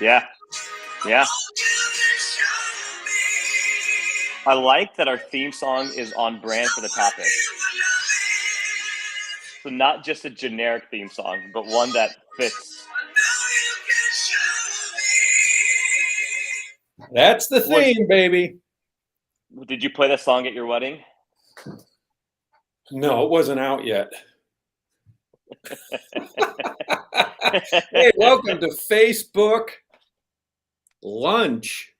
Yeah. Yeah. I like that our theme song is on brand for the topic. So not just a generic theme song, but one that fits. That's the theme, baby. Did you play that song at your wedding? No, it wasn't out yet. Hey, welcome to Facebook lunch.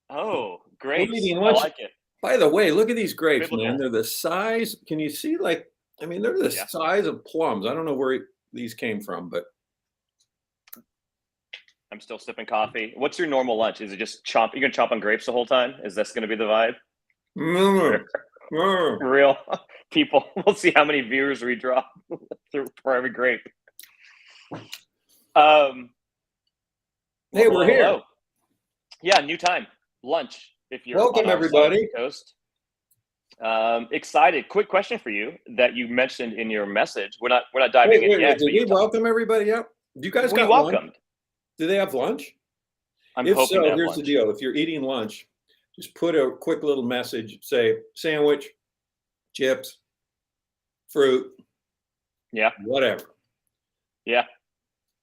Oh, great. We're eating I lunch. like it. By the way, look at these grapes, Biblical. man. They're the size. Can you see? They're the Yeah. size of plums. I don't know where these came from, but I'm still sipping coffee. What's your normal lunch? Is it just chomp? You're gonna chomp on grapes the whole time? Is this gonna be the vibe? For real, people. We'll see how many viewers we draw for every grape. Hey, we're here. Hello. Yeah, new time. Lunch. If you're welcome, on our side of everybody. the coast. Excited. Quick question for you that you mentioned in your message. We're not diving in yet. Did we welcome everybody yet? You guys got welcomed. Lunch? Do they have lunch? I'm If hoping so, they have here's lunch. the deal. If you're eating lunch, just put a quick little message. Say sandwich, chips, fruit. Yeah. Whatever. Yeah.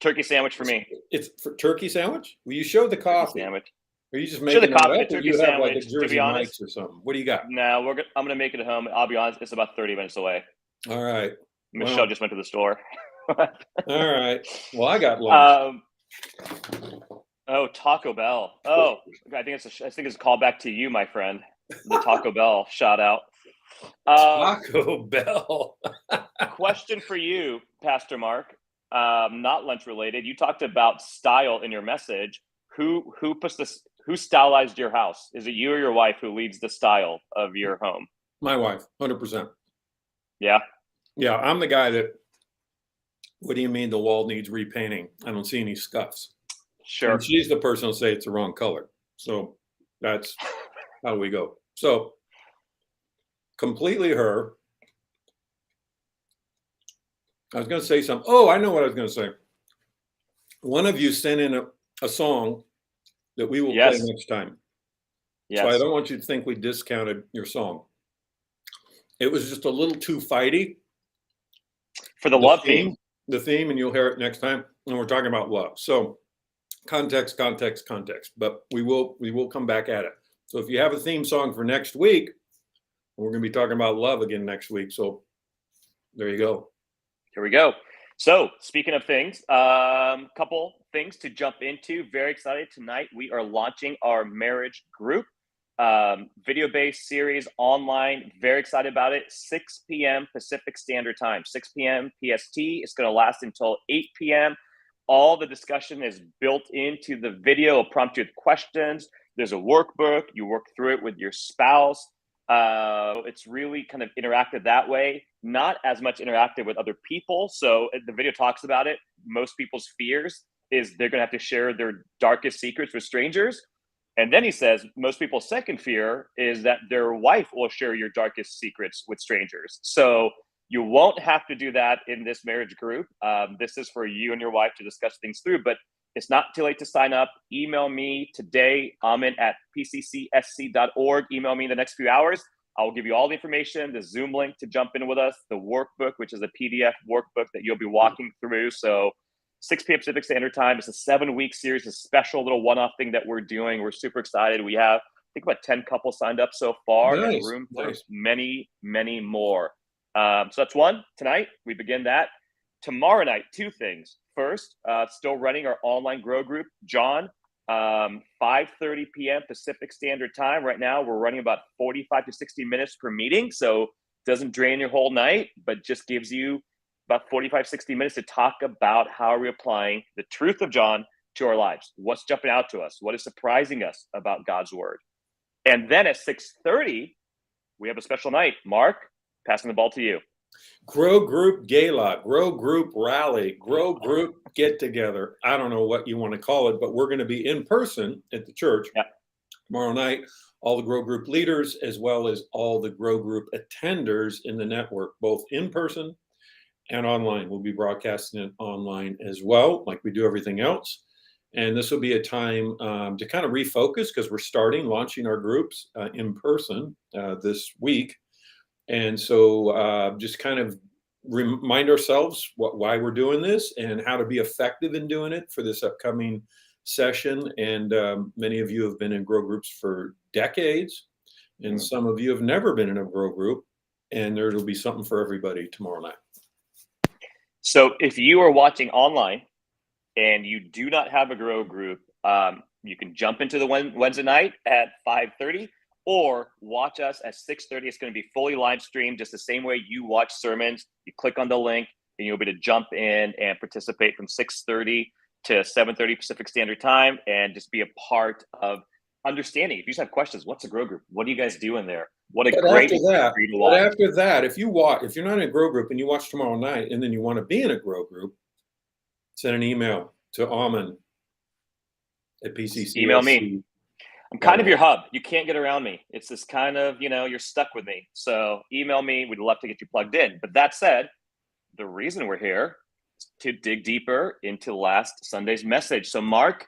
Turkey sandwich for me. It's for turkey sandwich? Well, you showed the coffee. Sandwich. Are you just Show making the it coffee, up, the or turkey you have like a sandwich, to Jersey be honest. Mike's or something? What do you got? No, I'm gonna make it at home. I'll be honest, it's about 30 minutes away. All right. Michelle just went to the store. All right. Well, I got lunch. Oh, Taco Bell. Oh, I think it's a callback to you, my friend. The Taco Bell shout out. Taco Bell. Question for you, Pastor Mark. Not lunch related. You talked about style in your message. Who stylized your house? Is it you or your wife who leads the style of your home? My wife, 100%. Yeah. Yeah, I'm the guy that. What do you mean the wall needs repainting? I don't see any scuffs. Sure. And she's the person who'll say it's the wrong color. So that's how we go. So completely her. I was going to say something. Oh, I know what I was going to say. One of you sent in a song that we will play next time. Yes. So I don't want you to think we discounted your song. It was just a little too fighty. For the love theme. The theme, and you'll hear it next time when we're talking about love. So context. But we will come back at it. So if you have a theme song for next week, we're going to be talking about love again next week. So there you go. Here we go. So speaking of things, couple things to jump into. Very excited tonight. We are launching our marriage group, video-based series online. Very excited about it. 6 p.m. Pacific Standard Time, 6 p.m. PST. It's going to last until 8 p.m. All the discussion is built into the video. It'll prompt you with questions. There's a workbook. You work through it with your spouse. It's really kind of interactive that way. Not as much interactive with other people. So the video talks about it. Most people's fears is they're going to have to share their darkest secrets with strangers. And then he says, most people's second fear is that their wife will share your darkest secrets with strangers. So you won't have to do that in this marriage group. This is for you and your wife to discuss things through, but it's not too late to sign up. Email me today, amin@pccsc.org. Email me in the next few hours. I'll give you all the information, the Zoom link to jump in with us, the workbook, which is a PDF workbook that you'll be walking through. So 6 p.m. Pacific Standard Time. It's a 7-week series, a special little one-off thing that we're doing. We're super excited. We have, I think, about 10 couples signed up so far, and room for many, many more. So that's one. Tonight, we begin that. Tomorrow night, 2 things. First, still running our online grow group. John, 5:30 p.m. Pacific Standard Time. Right now, we're running about 45 to 60 minutes per meeting. So doesn't drain your whole night, but just gives you about 45, 60 minutes to talk about how are we applying the truth of John to our lives. What's jumping out to us? What is surprising us about God's word? And then at 6:30, we have a special night. Mark, passing the ball to you. Grow Group Gala, Grow Group Rally, Grow Group Get Together. I don't know what you want to call it, but we're going to be in person at the church tomorrow night. All the Grow Group leaders, as well as all the Grow Group attenders in the network, both in person and online. We'll be broadcasting it online as well, like we do everything else. And this will be a time to kind of refocus because we're launching our groups in person this week. And so just kind of remind ourselves why we're doing this and how to be effective in doing it for this upcoming session. And many of you have been in grow groups for decades, and some of you have never been in a grow group, and there will be something for everybody tomorrow night. So if you are watching online and you do not have a grow group, you can jump into the Wednesday night at 5:30 or watch us at 6:30. It's going to be fully live streamed, just the same way you watch sermons. You click on the link and you'll be able to jump in and participate from 6:30 to 7:30 Pacific Standard Time and just be a part of understanding. If you just have questions, what's a grow group? What do you guys do in there? What a great after that, if you're not in a grow group and you watch tomorrow night and then you want to be in a grow group, send an email to Alman at PCC. Email me. I'm kind of your hub. You can't get around me. It's this kind of, you're stuck with me. So email me. We'd love to get you plugged in. But that said, the reason we're here is to dig deeper into last Sunday's message. So Mark,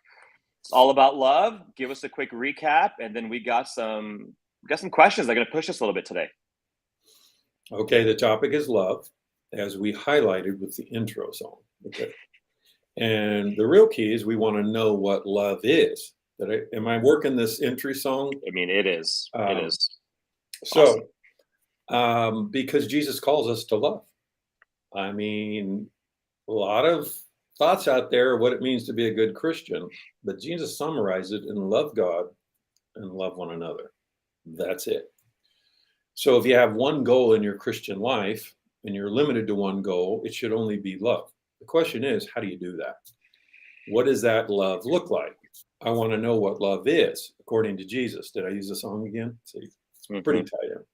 it's all about love. Give us a quick recap, and then we got some questions that are going to push us a little bit today. Okay, the topic is love, as we highlighted with the intro song. Okay. And the real key is we want to know what love is. Am I working this entry song? I mean, it is. It is. So, awesome. Because Jesus calls us to love. I mean, a lot of thoughts out there of what it means to be a good Christian, but Jesus summarized it in love God and love one another. That's it. So if you have one goal in your Christian life and you're limited to one goal, it should only be love. The question is, how do you do that? What does that love look like? I want to know what love is, according to Jesus. Did I use the song again? See, it's pretty tight.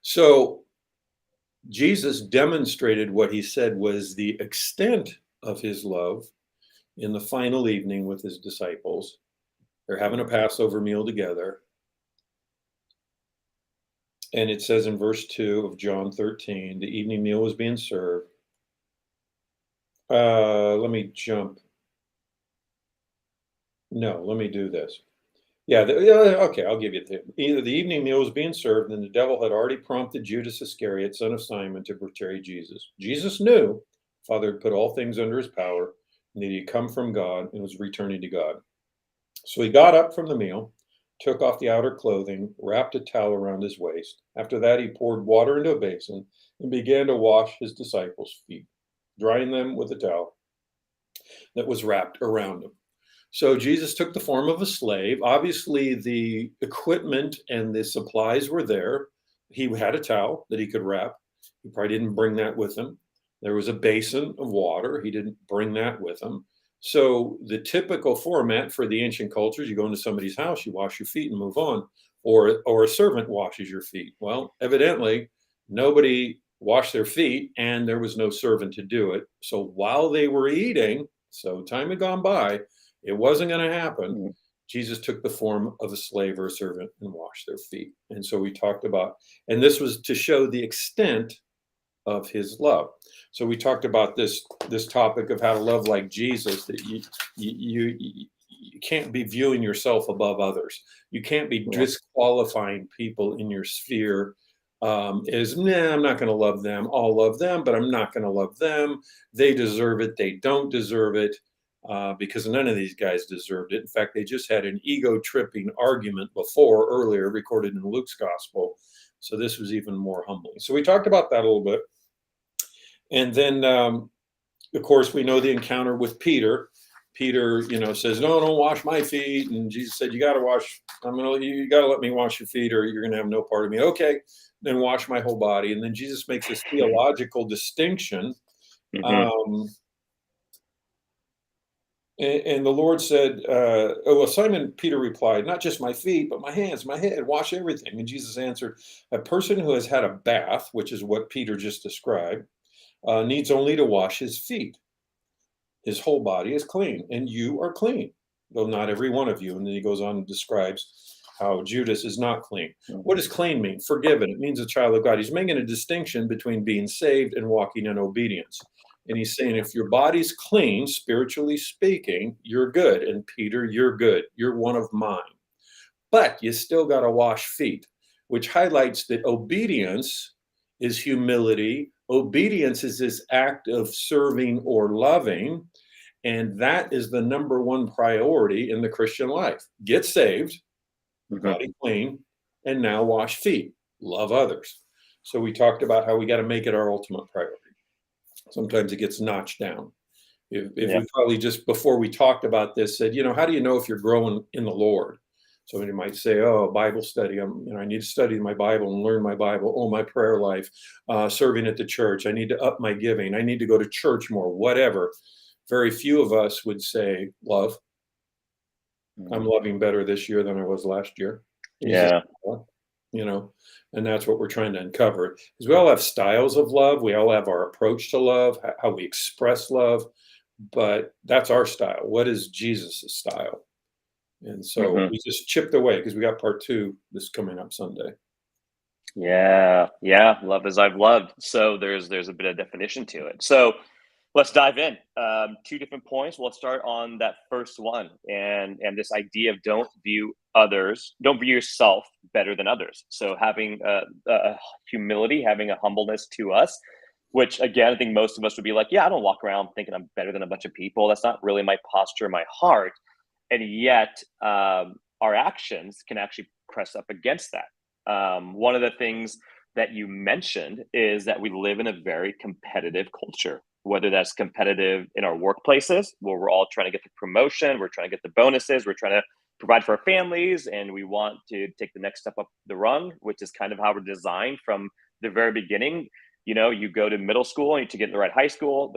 So Jesus demonstrated what he said was the extent of his love in the final evening with his disciples. They're having a Passover meal together. And it says in verse 2 of John 13, the evening meal was being served. Let me jump. No, let me do this. Okay, I'll give you either the evening meal was being served, and the devil had already prompted Judas Iscariot, son of Simon, to betray Jesus. Jesus knew Father had put all things under his power, and that he had come from God and was returning to God. So he got up from the meal, took off the outer clothing, wrapped a towel around his waist. After that, he poured water into a basin and began to wash his disciples' feet, drying them with a towel that was wrapped around him. So Jesus took the form of a slave. Obviously, the equipment and the supplies were there. He had a towel that he could wrap. He probably didn't bring that with him. There was a basin of water. He didn't bring that with him. So the typical format for the ancient cultures, you go into somebody's house, you wash your feet and move on, or a servant washes your feet. Well, evidently, nobody washed their feet and there was no servant to do it. So while they were eating, so time had gone by, it wasn't going to happen. Jesus took the form of a slave or a servant and washed their feet. And so we talked about, and this was to show the extent of his love. So we talked about this topic of how to love like Jesus, that you can't be viewing yourself above others. You can't be disqualifying people in your sphere I'm not going to love them. I'll love them, but I'm not going to love them. They deserve it. They don't deserve it. Because none of these guys deserved it. In fact, they just had an ego-tripping argument earlier, recorded in Luke's gospel. So this was even more humbling. So we talked about that a little bit. And then, of course, we know the encounter with Peter. Peter, says, no, don't wash my feet. And Jesus said, you got to let me wash your feet or you're going to have no part of me. Okay, then wash my whole body. And then Jesus makes this theological distinction. And the Lord said, Simon Peter replied, not just my feet, but my hands, my head, wash everything. And Jesus answered, a person who has had a bath, which is what Peter just described, needs only to wash his feet. His whole body is clean, and you are clean, though not every one of you. And then he goes on and describes how Judas is not clean. What does clean mean? Forgiven. It means a child of God. He's making a distinction between being saved and walking in obedience. And he's saying, if your body's clean, spiritually speaking, you're good. And Peter, you're good. You're one of mine. But you still got to wash feet, which highlights that obedience is humility. Obedience is this act of serving or loving. And that is the number one priority in the Christian life. Get saved, body clean, and now wash feet, love others. So we talked about how we got to make it our ultimate priority. Sometimes it gets notched down. If we probably just before we talked about this said, how do you know if you're growing in the Lord? Somebody might say, "Oh, Bible study. I need to study my Bible and learn my Bible. Oh, my prayer life, serving at the church. I need to up my giving. I need to go to church more. Whatever." Very few of us would say, "Love. I'm loving better this year than I was last year." Yeah. And that's what we're trying to uncover. Because we all have styles of love. We all have our approach to love, how we express love. But that's our style. What is Jesus' style? And so we just chipped away because we got part 2 this coming up Sunday. Yeah. Love as I've loved. So there's a bit of definition to it. So let's dive in. 2 different points. Let's start on that first one, and this idea of don't view yourself better than others. So having a humility, having a humbleness to us, which again, I think most of us would be like, yeah, I don't walk around thinking I'm better than a bunch of people. That's not really my posture, my heart. And yet our actions can actually press up against that. One of the things that you mentioned is that we live in a very competitive culture, whether that's competitive in our workplaces where we're all trying to get the promotion, we're trying to get the bonuses, we're trying to provide for our families, and we want to take the next step up the rung, which is kind of how we're designed from the very beginning. You go to middle school and to get in the right high school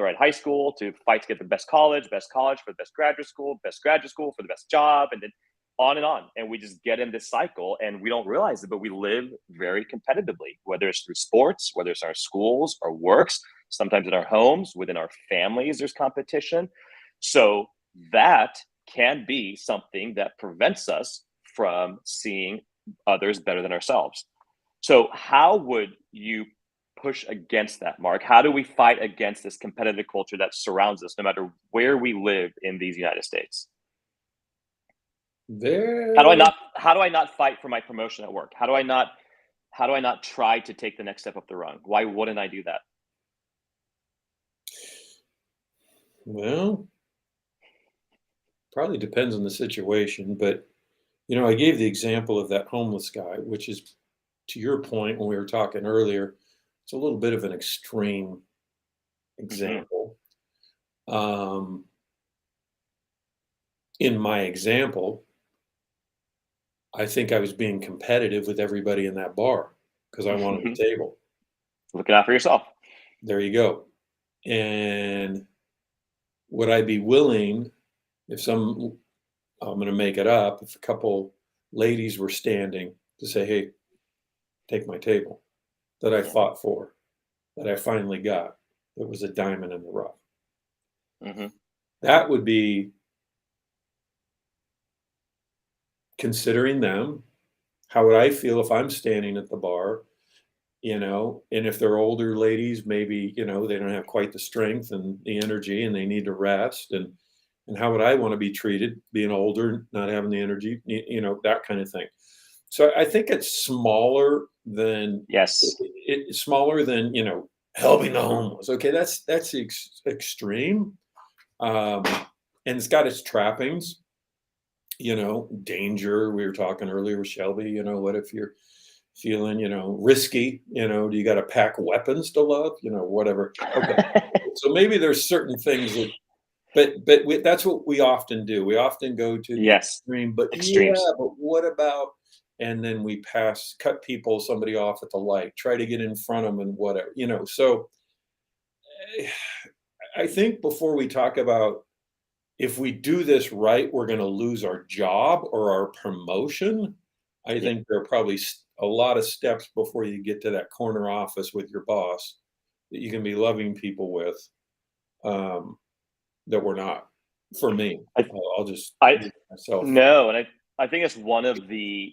to fight to get the best college for the best graduate school for the best job, and then on. And we just get in this cycle and we don't realize it, but we live very competitively, whether it's through sports, whether it's our schools, our works, sometimes in our homes, within our families, there's competition. So that can be something that prevents us from seeing others better than ourselves. So how would you push against that, Mark? How do we fight against this competitive culture that surrounds us, no matter where we live in these United States? How do I not fight for my promotion at work? How do I not try to take the next step up the rung? Why wouldn't I do that? Well, probably depends on the situation, but I gave the example of that homeless guy, which is, to your point when we were talking earlier, it's a little bit of an extreme example. In my example, I think I was being competitive with everybody in that bar because I wanted the table. Looking out for yourself. There you go. And would I be willing, I'm going to make it up, if a couple ladies were standing to say, "Hey, take my table," that I fought for, that I finally got, that was a diamond in the rough. That would be considering them. How would I feel if I'm standing at the bar, and if they're older ladies, maybe, they don't have quite the strength and the energy and they need to rest. And how would I want to be treated being older, not having the energy, that kind of thing. So I think it's smaller than, it's smaller than, helping the homeless. Okay. That's extreme. And it's got its trappings, danger. We were talking earlier with Shelby, what if you're feeling, risky, do you got to pack weapons to love, whatever. Okay. So maybe there's certain things that, but that's what we often do. We often go to the extreme, but extremes. Yeah, but what about, and then we cut somebody off at the light, try to get in front of them and whatever, so I think before we talk about if we do this right, we're going to lose our job or our promotion. I think there are probably a lot of steps before you get to that corner office with your boss that you can be loving people with, that we're not. For me, I'll just myself. No, and I think it's one of the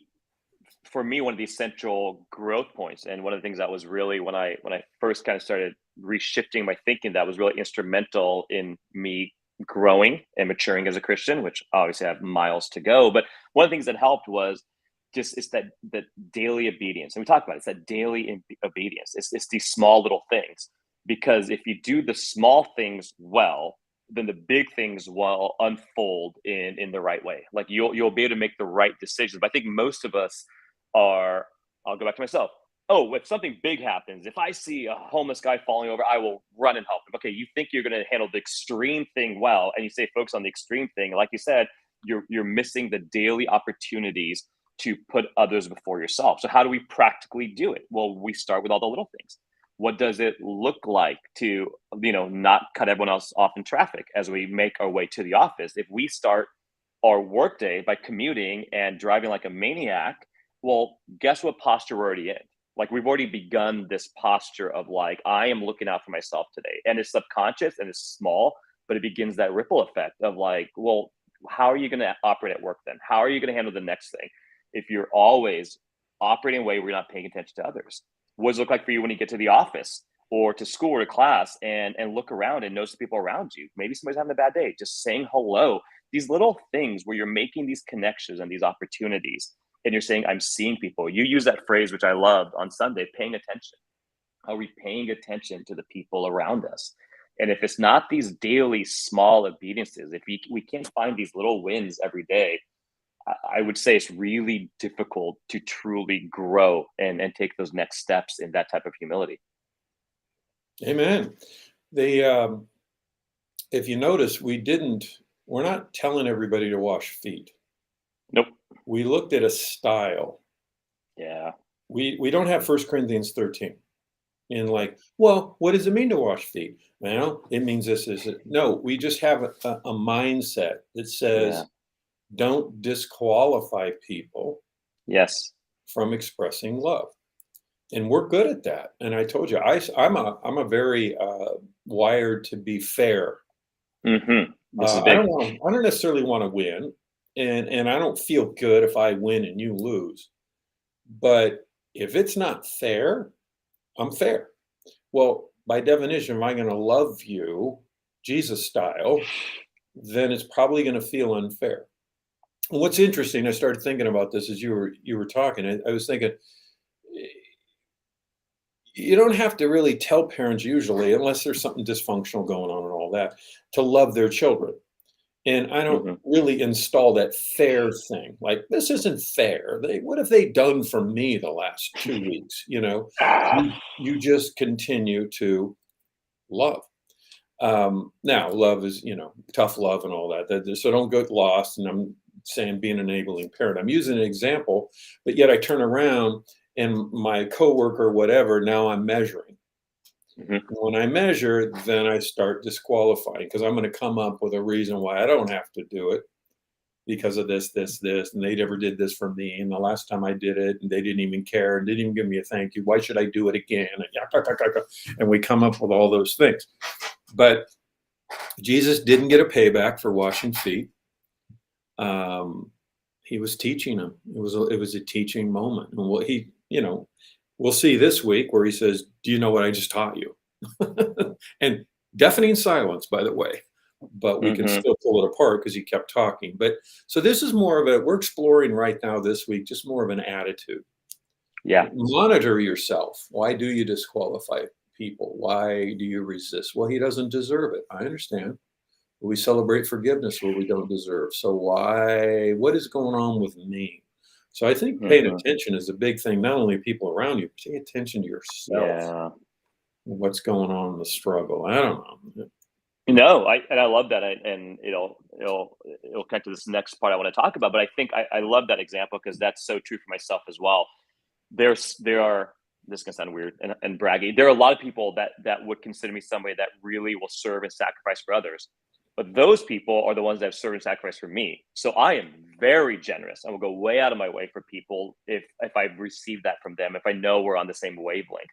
essential growth points, and one of the things that was really when I first kind of started reshifting my thinking that was really instrumental in me growing and maturing as a Christian, which obviously I have miles to go. But one of the things that helped was just it's that daily obedience. And we talked about it, it's that daily obedience. It's these small little things. Because if you do the small things well, then the big things will unfold in the right way. Like you'll be able to make the right decisions. But I think most of us are, I'll go back to myself. Oh, if something big happens, if I see a homeless guy falling over, I will run and help him. Okay, you think you're going to handle the extreme thing well, and you say focus on the extreme thing. Like you said, you're missing the daily opportunities to put others before yourself. So how do we practically do it? Well, we start with all the little things. What does it look like to, not cut everyone else off in traffic as we make our way to the office? If we start our workday by commuting and driving like a maniac, well, guess what posture we're already in? Like we've already begun this posture of like, I am looking out for myself today. And it's subconscious and it's small, but it begins that ripple effect of like, well, how are you going to operate at work then? How are you going to handle the next thing? If you're always operating in a way where you're not paying attention to others. What does it look like for you when you get to the office or to school or to class and look around and notice the people around you? Maybe somebody's having a bad day, just saying hello. These little things where you're making these connections and these opportunities and you're saying, I'm seeing people. You use that phrase, which I loved on Sunday, paying attention. Are we paying attention to the people around us? And if it's not these daily small obediences, if we can't find these little wins every day, I would say it's really difficult to truly grow and take those next steps in that type of humility. Amen. The if you notice, we're not telling everybody to wash feet. Nope. We looked at a style. Yeah. We don't have 1 Corinthians 13. And like, well, what does it mean to wash feet? Well, it means this is it. No, we just have a mindset that says, don't disqualify people from expressing love. And we're good at that. And I told you, I'm a very wired to be fair. Mm-hmm. This is big. I don't necessarily want to win, and I don't feel good if I win and you lose. But if it's not fair, I'm fair. Well, by definition, if I'm going to love you, Jesus style, then it's probably going to feel unfair. And what's interesting, I started thinking about this as you were talking. I was thinking, you don't have to really tell parents usually, unless there's something dysfunctional going on and all that, to love their children. And I don't really install that fair thing. Like, this isn't fair. What have they done for me the last 2 weeks? You just continue to love. Now, love is, tough love and all that. So don't get lost. And I'm saying be an enabling parent. I'm using an example, but yet I turn around and my coworker, whatever, now I'm measuring. When I measure, then I start disqualifying because I'm going to come up with a reason why I don't have to do it because of this, and they never did this for me. And the last time I did it, and they didn't even care and didn't even give me a thank you. Why should I do it again? And we come up with all those things. But Jesus didn't get a payback for washing feet. He was teaching them. It was a teaching moment. And what we'll see this week where he says, do you know what I just taught you? And deafening silence, by the way, but we can still pull it apart because he kept talking. But so this is more of we're exploring right now this week, just more of an attitude. Yeah. Monitor yourself. Why do you disqualify people? Why do you resist? Well, he doesn't deserve it. I understand. We celebrate forgiveness where we don't deserve. So what is going on with me? So I think paying attention is a big thing, not only people around you, but pay attention to yourself. Yeah. What's going on in the struggle? I don't know. No, I love that, and it'll connect to this next part I want to talk about. But I think I love that example because that's so true for myself as well. There are, this is gonna sound weird and braggy. There are a lot of people that would consider me somebody that really will serve and sacrifice for others. But those people are the ones that have served and sacrificed for me. So I am very generous. I will go way out of my way for people if I've received that from them, if I know we're on the same wavelength.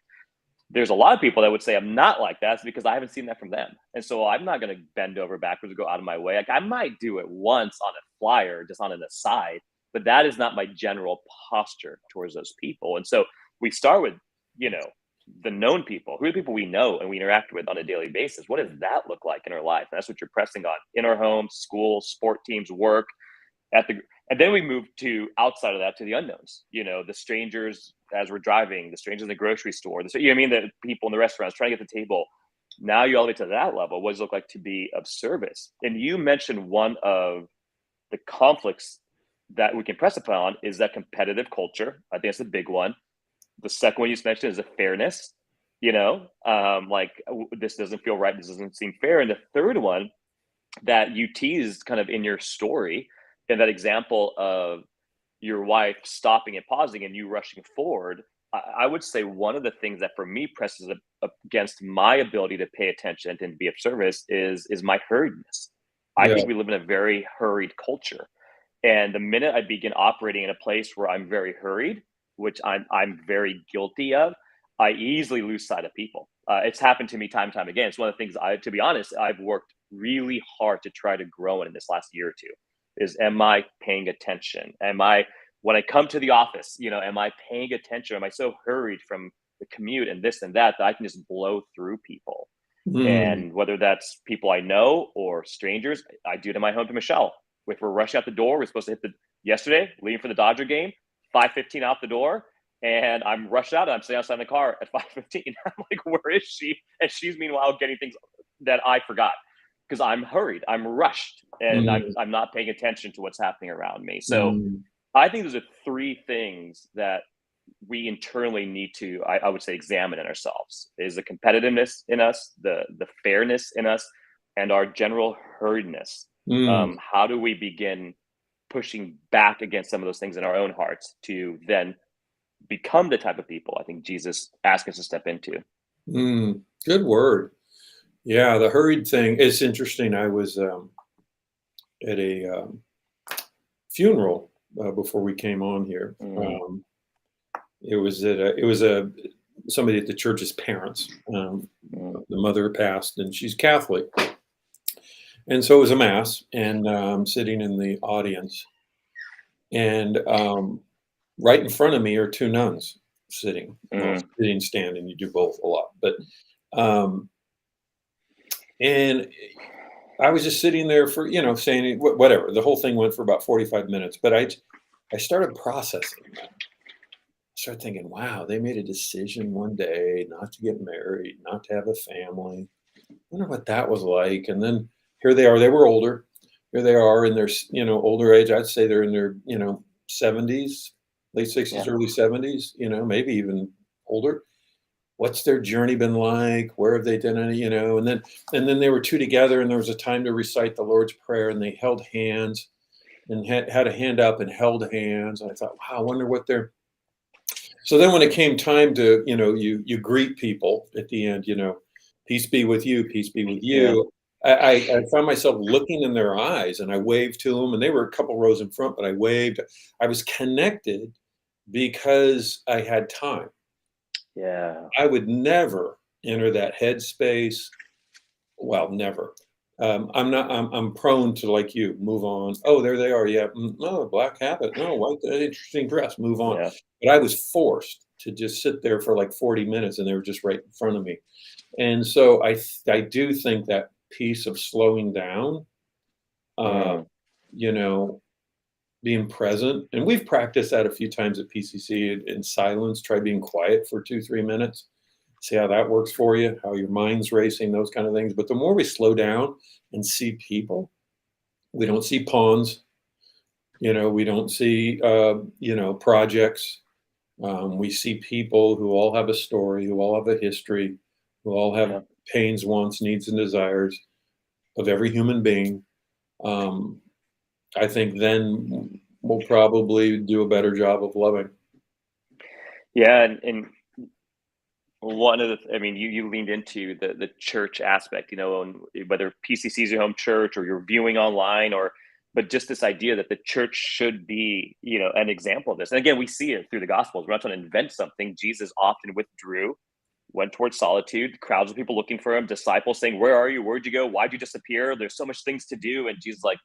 There's a lot of people that would say I'm not like that because I haven't seen that from them. And so I'm not going to bend over backwards and go out of my way. Like I might do it once on a flyer, just on an aside, but that is not my general posture towards those people. And so we start with, the known people. Who are the people we know and we interact with on a daily basis? What does that look like in our life? And that's what you're pressing on in our homes, school, sport teams, work, at the, and then we move to outside of that to the unknowns, the strangers as we're driving, the strangers in the grocery store, I mean, the people in the restaurants trying to get the table. Now you elevate to that level. What does it look like to be of service? And you mentioned one of the conflicts that we can press upon is that competitive culture. I think that's the big one. The second one you mentioned is a fairness, like this doesn't feel right. This doesn't seem fair. And the third one that you teased kind of in your story, in that example of your wife stopping and pausing and you rushing forward, I would say one of the things that for me presses against my ability to pay attention and be of service is my hurriedness. I Yeah. think we live in a very hurried culture. And the minute I begin operating in a place where I'm very hurried, which I'm very guilty of, I easily lose sight of people. It's happened to me time and time again. It's one of the things to be honest, I've worked really hard to try to grow in this last year or two. Is am I paying attention? When I come to the office, am I paying attention? Am I so hurried from the commute and this and that I can just blow through people? Mm. And whether that's people I know or strangers, I do it in my home to Michelle. If we're rushing out the door, we're supposed to hit yesterday, leaving for the Dodger game, 5:15 out the door, and I'm rushed out. And I'm sitting outside in the car at 5:15. I'm like, where is she? And she's meanwhile getting things that I forgot because I'm hurried, I'm rushed, and Mm. I'm not paying attention to what's happening around me. So Mm. I think those are three things that we internally need to, I would say, examine in ourselves: is the competitiveness in us, the fairness in us, and our general hurriedness. Mm. How do we begin pushing back against some of those things in our own hearts to then become the type of people I think Jesus asked us to step into? Mm. Good word. Yeah, the hurried thing. It's interesting. I was at a funeral before we came on here. Mm, It was a somebody at the church's parents. mm, The mother passed, and she's Catholic, and so it was a mass, and sitting in the audience, and right in front of me are two nuns sitting. Well, mm, sitting, standing. You do both a lot, but um, and I was just sitting there for saying whatever. The whole thing went for about 45 minutes, but I started processing that. Start thinking, wow, they made a decision one day not to get married, not to have a family. I wonder what that was like. And then here they are. They were older. Here they are in their, older age. I'd say they're in their, 70s, late 60s, yeah, early 70s, maybe even older. What's their journey been like? Where have they done any, and then they were two together and there was a time to recite the Lord's Prayer and they held hands and had a hand up and held hands. And I thought, wow, I wonder what they're. So then when it came time to, you greet people at the end, peace be with you, peace be with yeah, you. I found myself looking in their eyes and I waved to them and they were a couple rows in front, but I waved. I was connected because I had time. yeah, I would never enter that headspace. Well, never. I'm prone to, like you, move on. Oh, there they are. Yeah. Oh, black habit. No, white, interesting dress. Move on. yeah, But I was forced to just sit there for like 40 minutes, and they were just right in front of me. And so I do think that piece of slowing down, uh, mm, you know, being present, and we've practiced that a few times at PCC in silence. Try being quiet for 2-3 minutes. See how that works for you. How your mind's racing, those kind of things. But the more we slow down and see people, we don't see pawns. We don't see projects. We see people who all have a story, who all have a history, who all have yeah. pains, wants, needs, and desires of every human being. Um, I think then we'll probably do a better job of loving. Yeah, and one of I mean, you leaned into the church aspect, and whether PCC is your home church or you're viewing online, but just this idea that the church should be, an example of this. And again, we see it through the Gospels. We're not trying to invent something. Jesus often withdrew, went towards solitude, crowds of people looking for him, disciples saying, "Where are you? Where'd you go? Why'd you disappear? There's so much things to do." And Jesus like,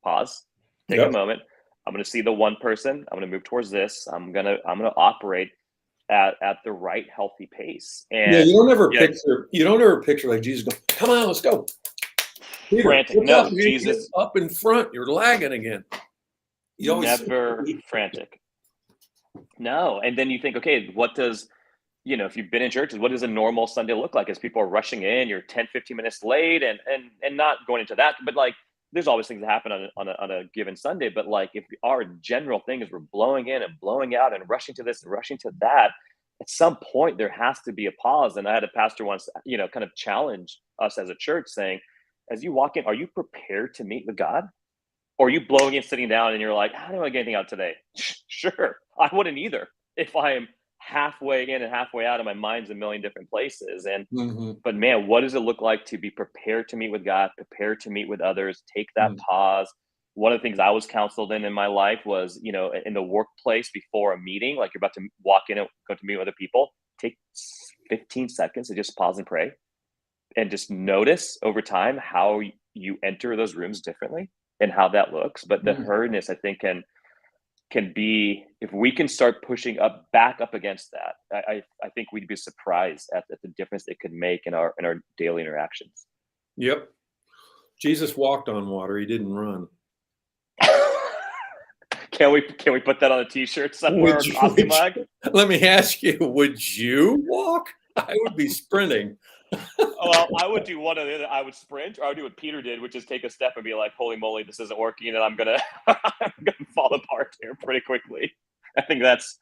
pause, take a Yep. moment. I'm going to see the one person. I'm going to move towards this. I'm going to operate. at the right healthy pace. Yeah, And you don't ever picture like Jesus going, come on, let's go. Peter, frantic. what's No, up? You get Jesus up in front, you're lagging again. You always never frantic. No. And then you think, okay, what does, if you've been in churches, what does a normal Sunday look like as people are rushing in, you're 10, 15 minutes late and not going into that, but like, there's always things that happen on a given Sunday. But like, if our general thing is we're blowing in and blowing out and rushing to this and rushing to that, at some point there has to be a pause. And I had a pastor once, kind of challenge us as a church saying, as you walk in, are you prepared to meet with God? Or are you blowing in, sitting down, and you're like, I don't want to get anything out today? Sure, I wouldn't either if I am halfway in and halfway out and my mind's a million different places. And but man, what does it look like to be prepared to meet with God, prepared to meet with others, take that pause? One of the things I was counseled in my life was, in the workplace before a meeting, like you're about to walk in and go to meet with other people, take 15 seconds to just pause and pray and just notice over time how you enter those rooms differently and how that looks. But the hurdness, I think, can be, if we can start pushing back up against that, I think we'd be surprised at the difference it could make in our daily interactions. Yep. Jesus walked on water. He didn't run. Can we put that on a t-shirt somewhere or coffee mug? Let me ask you, would you walk? I would be sprinting. Well, I would do one or the other. I would sprint, or I would do what Peter did, which is take a step and be like, holy moly, this isn't working, and I'm gonna fall apart here pretty quickly. I think that's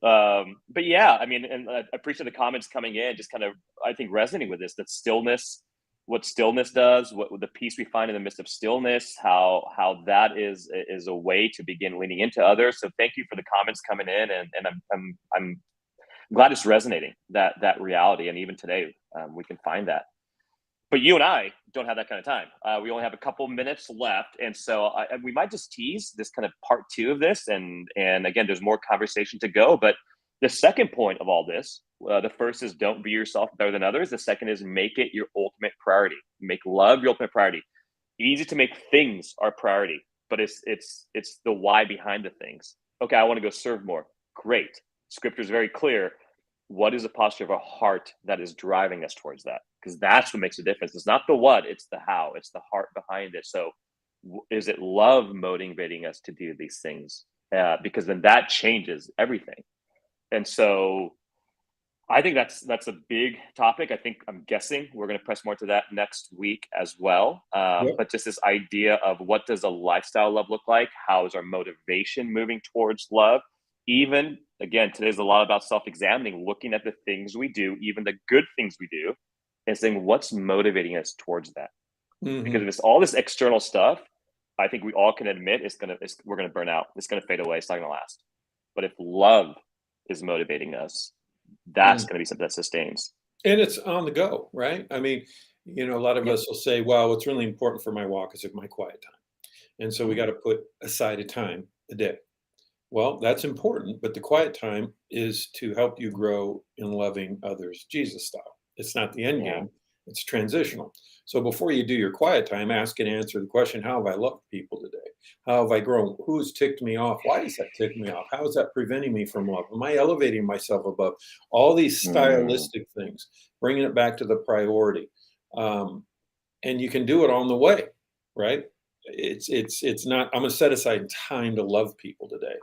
but yeah, I mean, and I appreciate the comments coming in, just kind of, I think, resonating with this, that stillness, what stillness does, what the peace we find in the midst of stillness, how that is a way to begin leaning into others. So thank you for the comments coming in, and I'm glad it's resonating, that reality. And even today, we can find that. But you and I don't have that kind of time. We only have a couple minutes left. And so we might just tease this kind of part 2 of this. And again, there's more conversation to go. But the second point of all this, the first is don't view yourself better than others. The second is make it your ultimate priority. Make love your ultimate priority. Easy to make things our priority, but it's the why behind the things. Okay, I want to go serve more. Great. Scripture is very clear. What is the posture of our heart that is driving us towards that? Because that's what makes a difference. It's not the what, it's the how. It's the heart behind it. So is it love motivating us to do these things? Because then that changes everything. And so I think that's a big topic. I'm guessing we're going to press more to that next week as well. But just this idea of, what does a lifestyle love look like? How is our motivation moving towards love? Even, again, today's a lot about self-examining, looking at the things we do, even the good things we do, and saying, what's motivating us towards that? Because if it's all this external stuff, I think we all can admit we're going to burn out. It's going to fade away. It's not going to last. But if love is motivating us, that's going to be something that sustains. And it's on the go, right? I mean, a lot of us will say, well, what's really important for my walk is my quiet time. And so we got to put aside a time a day. Well, that's important, but the quiet time is to help you grow in loving others Jesus style. It's not the end game. It's transitional. So before you do your quiet time, ask and answer the question, how have I loved people today? How have I grown? Who has ticked me off? Why does that tick me off? How is that preventing me from love? Am I elevating myself above? All these stylistic things, bringing it back to the priority. And you can do it on the way, right? It's not, I'm going to set aside time to love people today.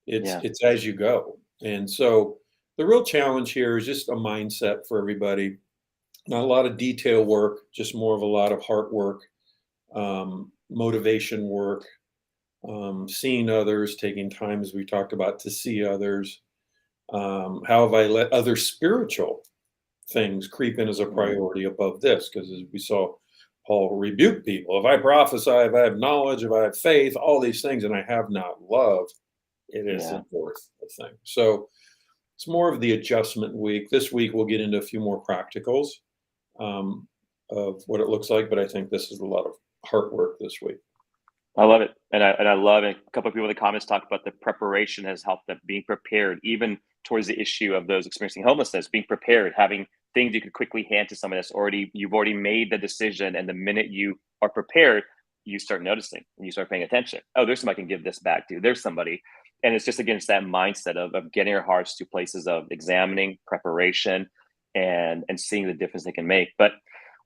It's as you go. And so the real challenge here is just a mindset for everybody. Not a lot of detail work, just more of a lot of heart work, motivation work, seeing others, taking time, as we talked about, to see others. How have I let other spiritual things creep in as a priority above this? Because as we saw Paul rebuke people, if I prophesy, if I have knowledge, if I have faith, all these things, and I have not love, it isn't worth the thing. So it's more of the adjustment week. This week we'll get into a few more practicals of what it looks like, but I think this is a lot of heart work this week. I love it. And I love it. A couple of people in the comments talk about the preparation has helped them, being prepared, even towards the issue of those experiencing homelessness, being prepared, having things you could quickly hand to someone you've already made the decision. And the minute you are prepared, you start noticing and you start paying attention. Oh, there's somebody I can give this back to. There's somebody. And it's just against that mindset of getting our hearts to places of examining, preparation, and seeing the difference they can make. But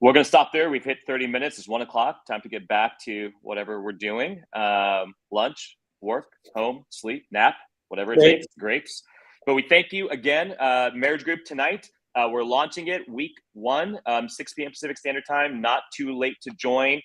we're going to stop there. We've hit 30 minutes. It's 1 o'clock. Time to get back to whatever we're doing. Lunch, work, home, sleep, nap, whatever it takes, grapes. But we thank you again. Marriage Group tonight. We're launching it week 1, 6 p.m. Pacific Standard Time. Not too late to join.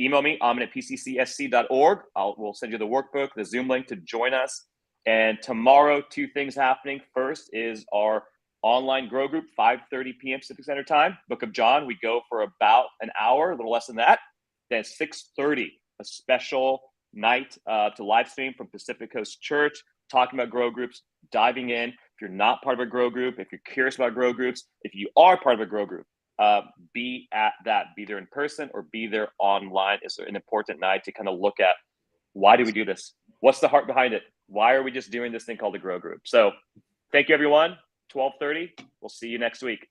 Email me, amin@pccsc.org. We'll send you the workbook, the Zoom link to join us. And tomorrow, 2 things happening. First is our online grow group, 5:30 p.m. Pacific Standard Time. Book of John. We go for about an hour, a little less than that. Then 6:30, a special night to live stream from Pacific Coast Church, talking about grow groups, diving in. If you're not part of a grow group, if you're curious about grow groups, if you are part of a grow group, be at that, be there in person or be there online. It's an important night to kind of look at, why do we do this? What's the heart behind it? Why are we just doing this thing called the grow group? So thank you, everyone. 12:30. We'll see you next week.